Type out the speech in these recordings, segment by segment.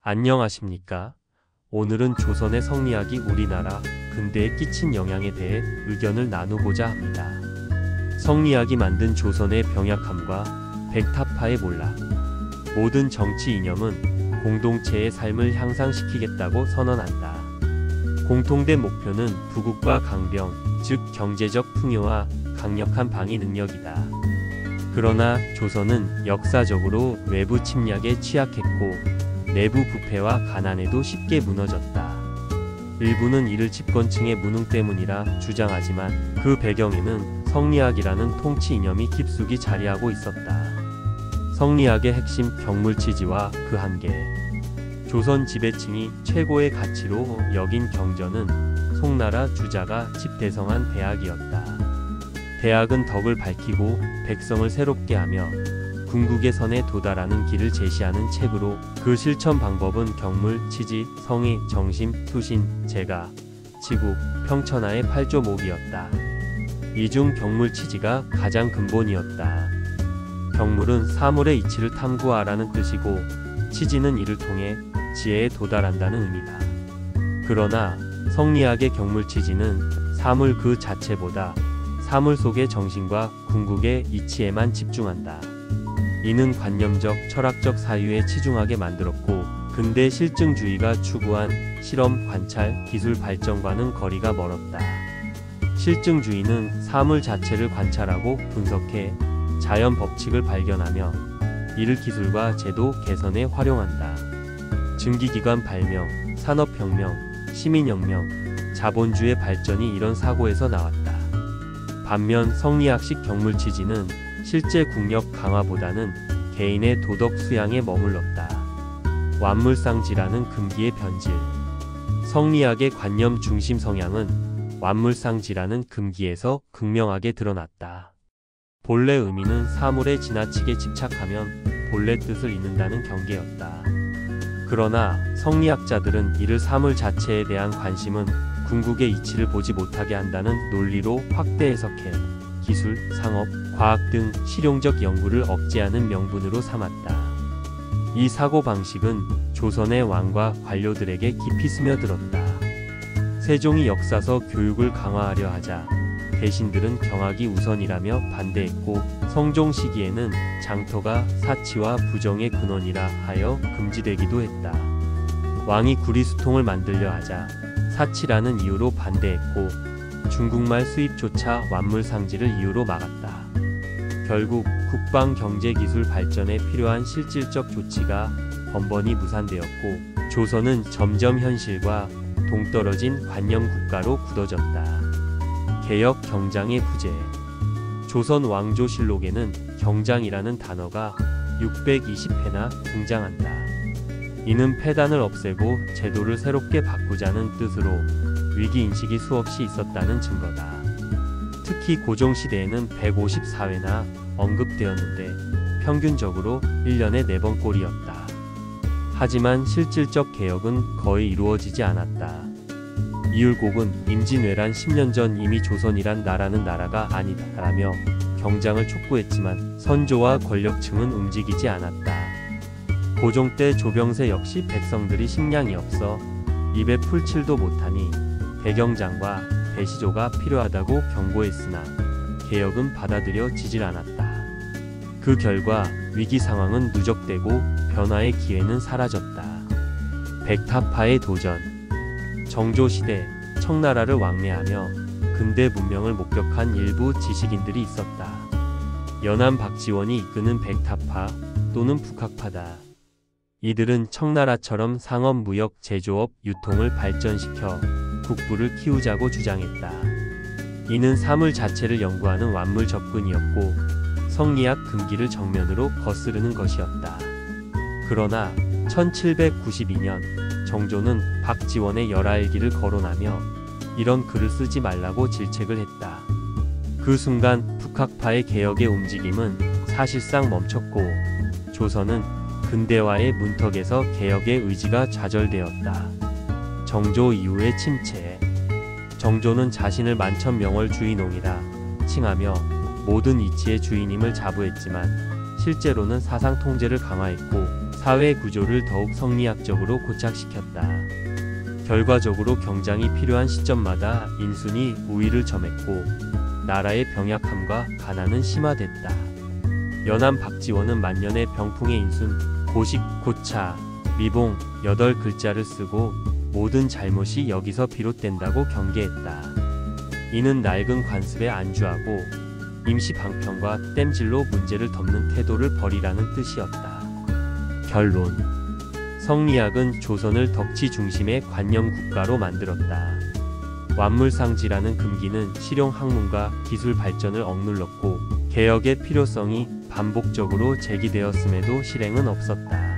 안녕하십니까? 오늘은 조선의 성리학이 우리나라 근대에 끼친 영향에 대해 의견을 나누고자 합니다. 성리학이 만든 조선의 병약함과 백타파의 몰락, 모든 정치 이념은 공동체의 삶을 향상시키겠다고 선언한다. 공통된 목표는 부국과 강병, 즉 경제적 풍요와 강력한 방위 능력이다. 그러나 조선은 역사적으로 외부 침략에 취약했고 내부 부패와 가난에도 쉽게 무너졌다. 일부는 이를 집권층의 무능 때문이라 주장하지만 그 배경에는 성리학이라는 통치 이념이 깊숙이 자리하고 있었다. 성리학의 핵심 경물치지와 그 한계. 조선 지배층이 최고의 가치로 여긴 경전은 송나라 주자가 집대성한 대학이었다. 대학은 덕을 밝히고 백성을 새롭게 하며 궁극의 선에 도달하는 길을 제시하는 책으로 그 실천 방법은 경물, 치지, 성의, 정심, 투신, 재가, 치국, 평천하의 8조목이었다. 이 중 경물 치지가 가장 근본이었다. 경물은 사물의 이치를 탐구하라는 뜻이고 치지는 이를 통해 지혜에 도달한다는 의미다. 그러나 성리학의 경물치지는 사물 그 자체보다 사물 속의 정신과 궁극의 이치에만 집중한다. 이는 관념적, 철학적 사유에 치중하게 만들었고 근대 실증주의가 추구한 실험, 관찰, 기술 발전과는 거리가 멀었다. 실증주의는 사물 자체를 관찰하고 분석해 자연 법칙을 발견하며 이를 기술과 제도 개선에 활용한다. 증기기관 발명, 산업혁명, 시민혁명, 자본주의 발전이 이런 사고에서 나왔다. 반면 성리학식 경물치지는 실제 국력 강화보다는 개인의 도덕 수양에 머물렀다. 완물상지라는 금기의 변질. 성리학의 관념 중심 성향은 완물상지라는 금기에서 극명하게 드러났다. 본래 의미는 사물에 지나치게 집착하면 본래 뜻을 잃는다는 경계였다. 그러나 성리학자들은 이를 사물 자체에 대한 관심은 궁극의 이치를 보지 못하게 한다는 논리로 확대 해석해 기술, 상업, 과학 등 실용적 연구를 억제하는 명분으로 삼았다. 이 사고방식은 조선의 왕과 관료들에게 깊이 스며들었다. 세종이 역사서 교육을 강화하려 하자 대신들은 경학이 우선이라며 반대했고 성종 시기에는 장터가 사치와 부정의 근원이라 하여 금지되기도 했다. 왕이 구리수통을 만들려 하자 사치라는 이유로 반대했고 중국말 수입조차 완물상지를 이유로 막았다. 결국 국방 경제 기술 발전에 필요한 실질적 조치가 번번이 무산되었고 조선은 점점 현실과 동떨어진 관념 국가로 굳어졌다. 개혁 경장의 부재. 조선 왕조실록에는 경장이라는 단어가 620회나 등장한다. 이는 폐단을 없애고 제도를 새롭게 바꾸자는 뜻으로 위기인식이 수없이 있었다는 증거다. 특히 고종시대에는 154회나 언급되었는데 평균적으로 1년에 4번 꼴이었다. 하지만 실질적 개혁은 거의 이루어지지 않았다. 이율곡은 임진왜란 10년 전 이미 조선이란 나라는 나라가 아니다라며 경장을 촉구했지만 선조와 권력층은 움직이지 않았다. 고종 때 조병세 역시 백성들이 식량이 없어 입에 풀칠도 못하니 대경장과 대시조가 필요하다고 경고했으나 개혁은 받아들여지질 않았다. 그 결과 위기 상황은 누적되고 변화의 기회는 사라졌다. 백타파의 도전. 정조시대 청나라를 왕래하며 근대 문명을 목격한 일부 지식인들이 있었다. 연안 박지원이 이끄는 백타파 또는 북학파다. 이들은 청나라처럼 상업, 무역, 제조업, 유통을 발전시켜 국부를 키우자고 주장했다. 이는 사물 자체를 연구하는 완물 접근이었고 성리학 금기를 정면으로 거스르는 것이었다. 그러나 1792년 정조는 박지원의 열하일기를 거론하며 이런 글을 쓰지 말라고 질책을 했다. 그 순간 북학파의 개혁의 움직임은 사실상 멈췄고 조선은 근대화의 문턱에서 개혁의 의지가 좌절되었다. 정조 이후의 침체. 정조는 자신을 만천명월 주인옹이라 칭하며 모든 이치의 주인임을 자부했지만 실제로는 사상 통제를 강화했고 사회 구조를 더욱 성리학적으로 고착시켰다. 결과적으로 경장이 필요한 시점마다 인순이 우위를 점했고 나라의 병약함과 가난은 심화됐다. 연암 박지원은 만년의 병풍의 인순, 고식, 고차, 미봉 8글자를 쓰고 모든 잘못이 여기서 비롯된다고 경계했다. 이는 낡은 관습에 안주하고 임시 방편과 땜질로 문제를 덮는 태도를 버리라는 뜻이었다. 결론. 성리학은 조선을 덕치 중심의 관념 국가로 만들었다. 완물상지라는 금기는 실용 학문과 기술 발전을 억눌렀고 개혁의 필요성이 반복적으로 제기되었음에도 실행은 없었다.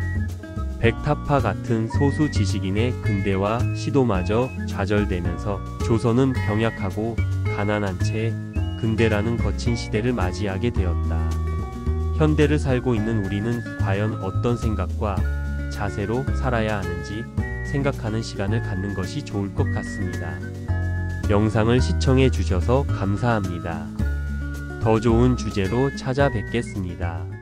백타파 같은 소수 지식인의 근대화 시도마저 좌절되면서 조선은 병약하고 가난한 채 근대라는 거친 시대를 맞이하게 되었다. 현대를 살고 있는 우리는 과연 어떤 생각과 자세로 살아야 하는지 생각하는 시간을 갖는 것이 좋을 것 같습니다. 영상을 시청해 주셔서 감사합니다. 더 좋은 주제로 찾아뵙겠습니다.